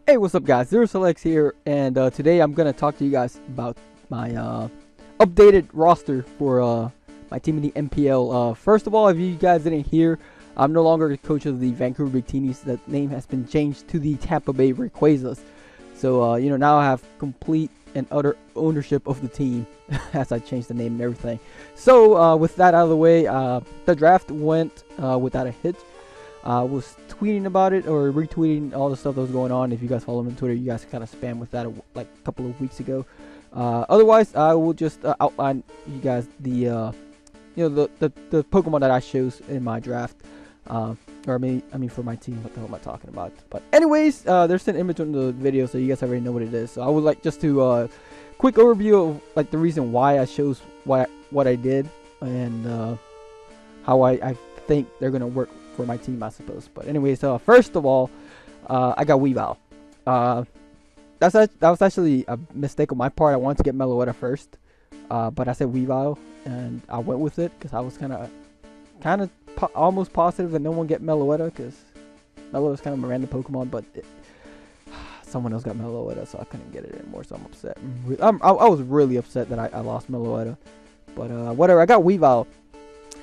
Hey, what's up, guys? Zero Selects here, and today I'm gonna talk to you guys about my updated roster for my team in the MPL. First of all, if you guys didn't hear, I'm no longer the coach of the Vancouver Victinis. That name has been changed to the Tampa Bay Rayquazas. So now I have complete and utter ownership of the team as I changed the name and everything. So with that out of the way, the draft went without a hitch. I was tweeting about it or retweeting all the stuff that was going on. If you guys follow me on Twitter, you guys kind of spam with that like a couple of weeks ago. Otherwise, I will just outline you guys the the Pokemon that I chose in my draft. Or I mean for my team. What the hell am I talking about? But anyways, there's an image on the video, so you guys already know what it is. So I would like just to quick overview of like the reason why I chose what I did and how I think they're gonna work for my team, I suppose. But anyways, first of all, I got Weavile. That was actually a mistake on my part. I wanted to get Meloetta first, but I said Weavile, and I went with it because I was kind of almost positive that no one get Meloetta because Meloetta's kind of a random Pokemon, but someone else got Meloetta, so I couldn't get it anymore. So I'm upset. I was really upset that I lost Meloetta, but whatever. I got Weavile.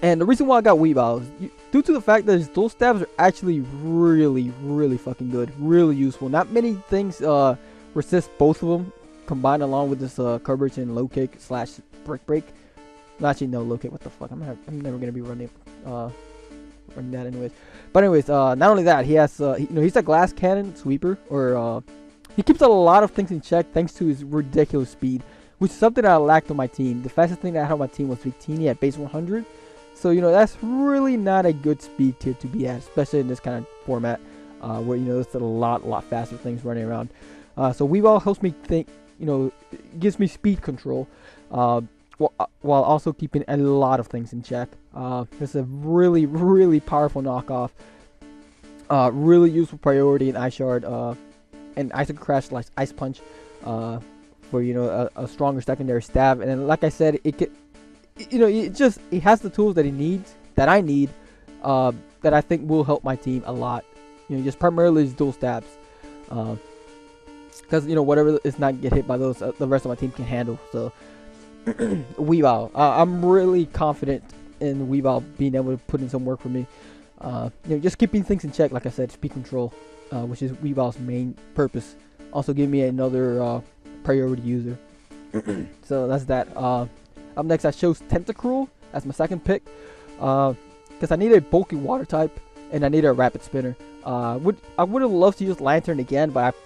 And the reason why I got Weavile is due to the fact that his dual stabs are actually really fucking good. Really useful. Not many things resist both of them combined along with this coverage and low kick / brick break. No, actually, no, low kick. What the fuck? I'm never going to be running that anyways. But anyways, not only that, he has, he's a glass cannon sweeper. Or he keeps a lot of things in check thanks to his ridiculous speed, which is something that I lacked on my team. The fastest thing that I had on my team was Victini at base 100. So, that's really not a good speed tier to be at, especially in this kind of format where, there's a lot faster things running around. So Weavile helps me think, gives me speed control while also keeping a lot of things in check. It's a really powerful knockoff. Really useful priority in Ice Shard and Icicle Crash / Ice Punch for, a stronger secondary stab. And then, like I said, it could... it has the tools that I need, that I think will help my team a lot. Just primarily his dual stabs, because whatever is not get hit by those, the rest of my team can handle. So Weavile, I'm really confident in Weavile being able to put in some work for me. Just keeping things in check, like I said, speed control, which is Weavile's main purpose. Also, give me another priority user. So that's that. Up next, I chose Tentacruel as my second pick because I needed a bulky water type and I needed a rapid spinner. I would have loved to use Lantern again, but I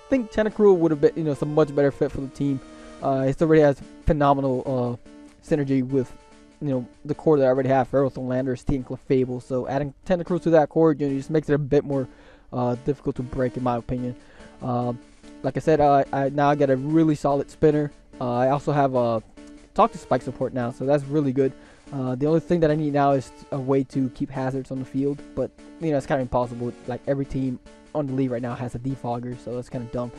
think Tentacruel would have been some much better fit for the team. It already has phenomenal synergy with the core that I already have: Ferrothorn, Landorus, T, and Clefable. So adding Tentacruel to that core just makes it a bit more difficult to break, in my opinion. Like I said, I now get a really solid spinner. I also have a Talk to Spike support now, so that's really good. The only thing that I need now is a way to keep hazards on the field, but it's kind of impossible. Like every team on the league right now has a defogger, so that's kind of dumb.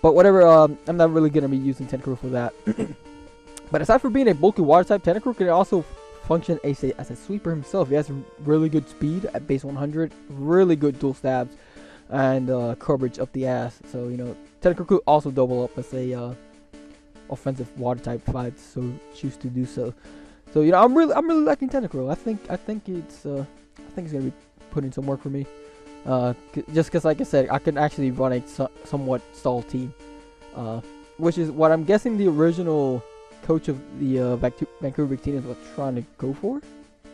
But whatever, I'm not really gonna be using Tentacruel for that. But aside from being a bulky water type, Tentacruel can also function as a sweeper himself. He has really good speed at base 100, really good dual stabs, and coverage up the ass. So Tentacruel could also double up as a offensive water type if I so choose to do so. So I'm really liking Tentacruel. I think it's gonna be putting some work for me. Just because, like I said, I can actually run a somewhat stalled team, which is what I'm guessing the original coach of the Vancouver Victinis was trying to go for,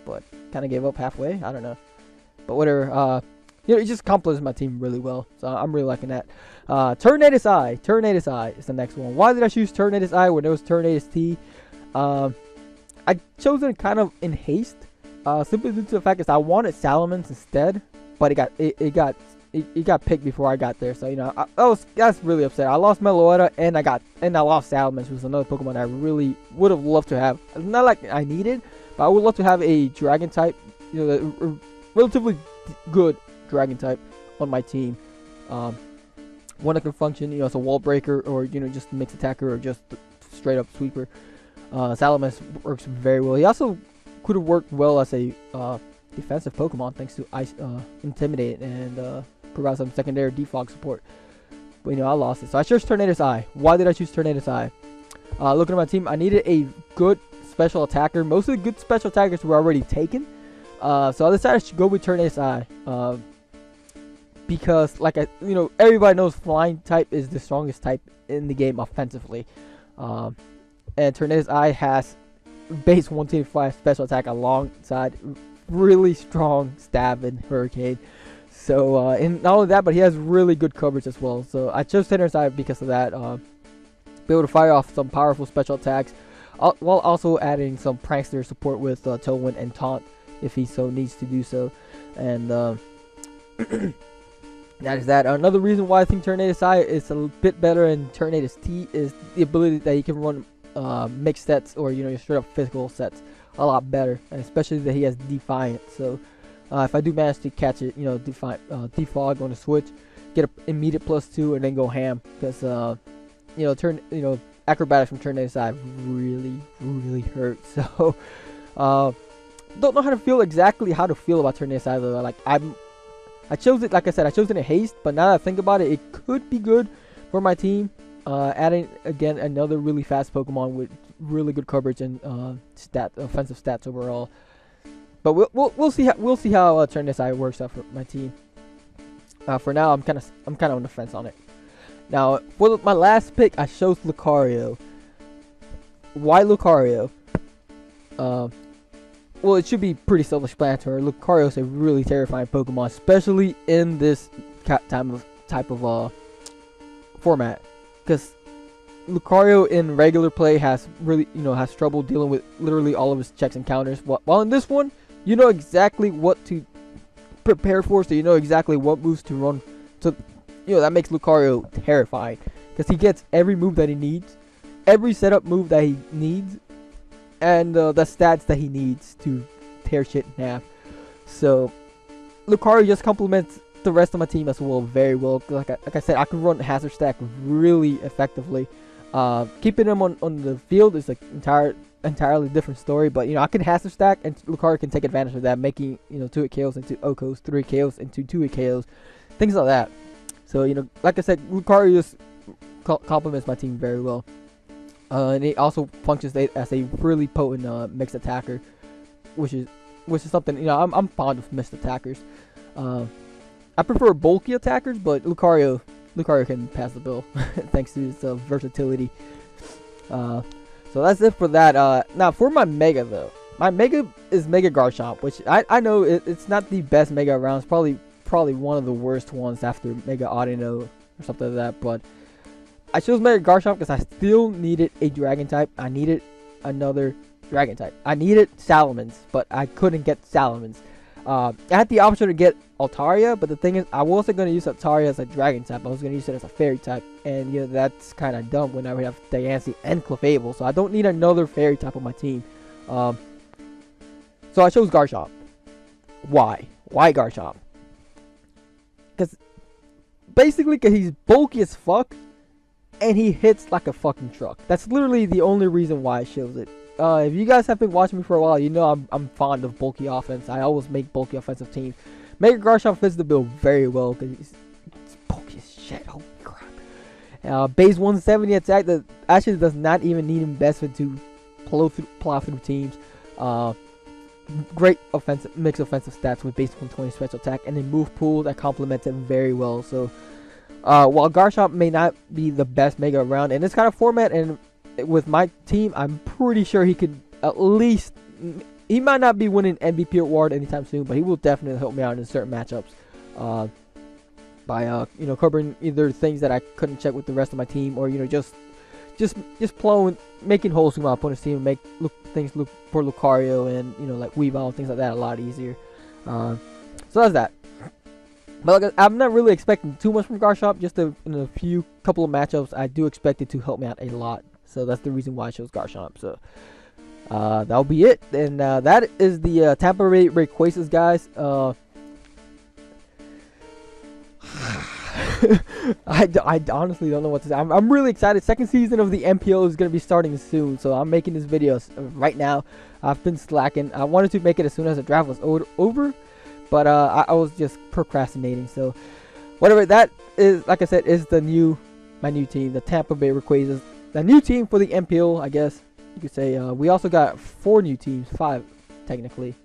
but kind of gave up halfway. I don't know, but whatever. It just complements my team really well, so I'm really liking that. Tornadus Eye. Tornadus Eye is the next one. Why did I choose Tornadus Eye when there was Tornadus T? I chose it kind of in haste, simply due to the fact that I wanted Salamence instead, but it got picked before I got there. So that's really upset. I lost Meloetta and I lost Salamence, which was another Pokemon I really would have loved to have. It's not like I needed, but I would love to have a Dragon type, relatively good Dragon type on my team. One that can function, as a wall breaker, or just mixed attacker, or just straight up sweeper. Salamence works very well. He also could have worked well as a defensive Pokemon thanks to Ice Intimidate and provide some secondary defog support. but you know, I lost it. So I chose Tornado's Eye. Why did I choose Tornado's Eye? Looking at my team, I needed a good special attacker. Most of the good special attackers were already taken. So I decided to go with Tornado's Eye. Because, like, everybody knows Flying type is the strongest type in the game offensively. And Tornado's Eye has base 125 special attack alongside really strong Stab and Hurricane. So, and not only that, but he has really good coverage as well. So I chose Tornado's Eye because of that. Be able to fire off some powerful special attacks, while also adding some prankster support with Tailwind and Taunt if he so needs to do so. And that is that. Another reason why I think Tornado's Eye is a bit better than Tornado's T is the ability that he can run mixed sets, or your straight up physical sets, a lot better, and especially that he has Defiant. So if I do manage to catch it, Defog on the switch, get an immediate +2 and then go ham, because acrobatics from Tornado's Eye really hurt. So don't know exactly how to feel about Tornado's Eye though. Like, I chose it, like I said, I chose it in haste, but now that I think about it, it could be good for my team. Adding again another really fast Pokemon with really good coverage and offensive stats overall. But we'll see how Tornado's Eye works out for my team. For now, I'm kind of on the fence on it. Now for my last pick, I chose Lucario. Why Lucario? Well, it should be pretty self-explanatory. Lucario is a really terrifying Pokemon, especially in this type of format, because Lucario in regular play has trouble dealing with literally all of his checks and counters. While in this one, you know exactly what to prepare for, so you know exactly what moves to run. So that makes Lucario terrifying, because he gets every move that he needs, every setup move that he needs, and the stats that he needs to tear shit in half. So Lucario just complements the rest of my team as well very well. Like I said, I can run Hazard Stack really effectively. Keeping him on the field is like entirely different story, but I can Hazard Stack, and Lucario can take advantage of that, making 2-hit KOs into OHKOs, 3 KOs into 2-hit KOs, things like that. So like I said, Lucario just complements my team very well. And he also functions as a really potent mixed attacker, which is something I'm fond of mixed attackers. I prefer bulky attackers, but Lucario can pass the bill thanks to his versatility. So that's it for that. Now for my Mega though, my Mega is Mega Garchomp, which I know it's not the best Mega around. It's probably one of the worst ones after Mega Audino or something like that, but I chose Mega Garchomp because I still needed a Dragon type. I needed another Dragon type. I needed Salamence, but I couldn't get Salamence. I had the option to get Altaria, but the thing is, I wasn't going to use Altaria as a Dragon type. I was going to use it as a Fairy type, and that's kind of dumb when I would have Diancie and Clefable, so I don't need another Fairy type on my team. So I chose Garchomp. Why? Why Garchomp? Because he's bulky as fuck, and he hits like a fucking truck. That's literally the only reason why I chose it. If you guys have been watching me for a while, you know I'm fond of bulky offense. I always make bulky offensive teams. Mega Garchomp fits the bill very well because he's bulky as shit. Holy crap. Base 170 attack that actually does not even need investment to plow through teams. Great mixed offensive stats with base 120 special attack, and a move pool that complements it very well. So while Garchomp may not be the best Mega around in this kind of format, and with my team, I'm pretty sure he could at least. He might not be winning MVP award anytime soon, but he will definitely help me out in certain matchups. By covering either things that I couldn't check with the rest of my team, or just plowing, making holes through my opponent's team, and make things look for Lucario and like Weavile and things like that a lot easier. So that's that. But like, I'm not really expecting too much from Garchomp. Just in a couple of matchups, I do expect it to help me out a lot. So that's the reason why I chose Garchomp. So that'll be it. And that is the Tampa Rayquazas, guys. I honestly don't know what to say. I'm really excited. Second season of the MPO is going to be starting soon, so I'm making this video right now. I've been slacking. I wanted to make it as soon as the draft was over, but I was just procrastinating. So whatever, that is, like I said, is my new team, the Tampa Bay Rayquazas. The new team for the MPL, I guess you could say. We also got 4 new teams, 5 technically.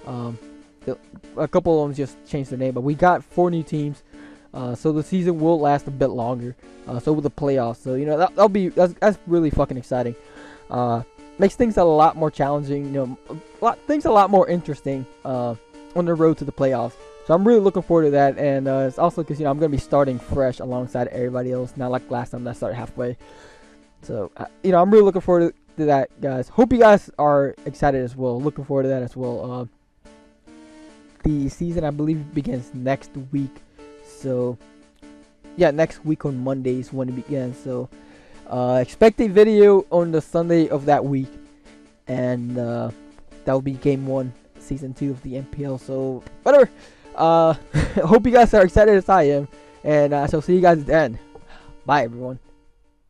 A couple of them just changed their name, but we got 4 new teams. So the season will last a bit longer. So will the playoffs. So that's really fucking exciting. Makes things a lot more challenging. Things a lot more interesting on the road to the playoffs. So I'm really looking forward to that, and it's also because I'm gonna be starting fresh alongside everybody else, not like last time that I started halfway. So I'm really looking forward to that, guys. Hope you guys are excited as well. Looking forward to that as well. The season, I believe, begins next week. So yeah, next week on Mondays when it begins. So expect a video on the Sunday of that week, and that will be game 1, season 2 of the MPL. So whatever. Hope you guys are excited as I am, and I shall see you guys then. Bye, everyone.